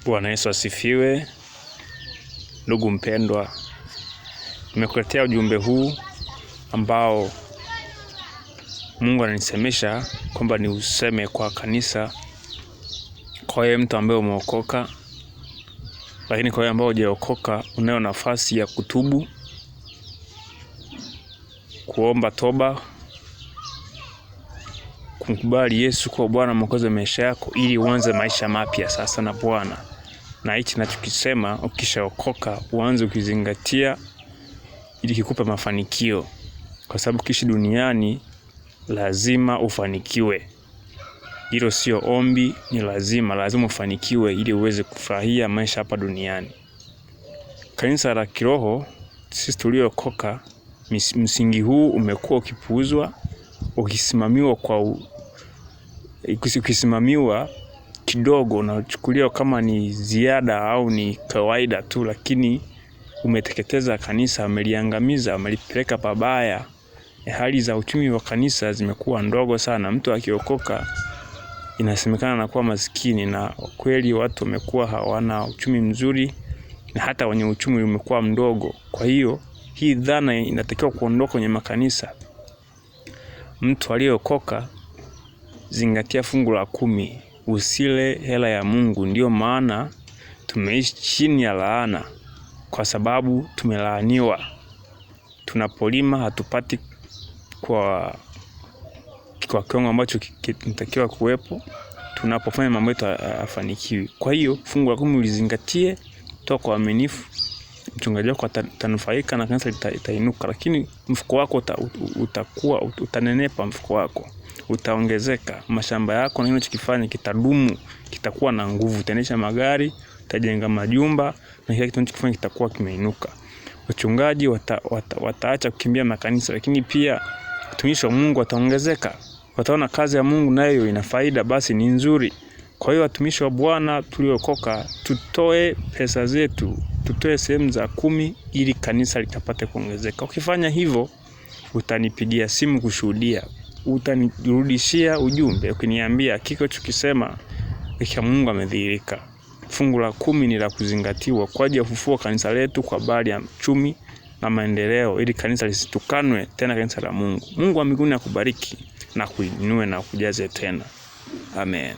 Bwana Yesu asifiwe. Ndugu mpendwa, nimekuletea ujumbe huu ambao Mungu ananisemesha kwamba ni useme kwa kanisa, kwa yeye mtu ambaye umeokoka. Lakini kwa yeye ambao hujaokoka, unayo nafasi ya kutubu, kuomba toba, kumkubali Yesu kwa Bwana Mwokozi wa maisha yako ili uanze maisha mapya sasa na Bwana. Na hichi ninachokisema, ukishaokoka uanze ukizingatia ili kikupe mafanikio, kwa sababu kishi duniani lazima ufanikiwe. Hilo sio ombi, ni lazima ufanikiwe ili uweze kufurahia maisha hapa duniani. Kanisa la kiroho, sisi tuliokoka, msingi huu umekuwa ukipuuzwa, ukisimamiwa kidogo na uchukuliwa kama ni ziada au ni kawaida tu, lakini umeteketeza kanisa, umeliangamiza, umelipeleka pabaya. Hali za uchumi wa kanisa zimekuwa ndogo sana. Mtu akiokoka inasemekana anakuwa maskini, na kweli watu wamekuwa hawana uchumi mzuri, na hata wenye uchumi umekuwa mdogo. Kwa hiyo hii dhana inatakiwa kuondoka kwenye makanisa. Mtu aliyeokoka, zingatia fungu la 10, usile hela ya Mungu. Ndio maana tumeishi chini ya laana, kwa sababu tumelaaniwa. Tunapolima hatupati kwa kiwango ambacho kinatakiwa kuwepo. Tunapofanya mambo yetu afanikiwi. Kwa hiyo fungu la 10 ulizingatie, toa kwa uaminifu. Mchungaji wako atanufaika na kanisa litainuka, lakini mfuko wako utanenepa, mfuko wako utaongezeka, mashamba yako na unachokifanya kitadumu, kitakuwa na nguvu, utaendesha magari, utajenga majumba, na kila kitu unachokifanya kitakuwa kimeinuka. Wachungaji wataacha kukimbia makanisa, lakini pia watumishi wa Mungu wataongezeka. Wataona kazi ya Mungu nayo ina faida, basi ni nzuri. Kwa hiyo watumishi wa Bwana tuliokoka, tutoe pesa zetu, tutoe sehemu za 10 ili kanisa likapate kuongezeka. Ukifanya hivyo, utanipigia simu kushuhudia, utanirudishia ujumbe ukiniambia kiko chukisema kwa Mungu amedhihirika. Fungu la 10 ni la kuzingatiwa kwa ajili ya kufufua kanisa letu kwa habari ya uchumi na maendeleo, ili kanisa lisitukanwe tena, kanisa la Mungu. Mungu wa mbinguni akubariki na kuinue na kujaze tena. Amen.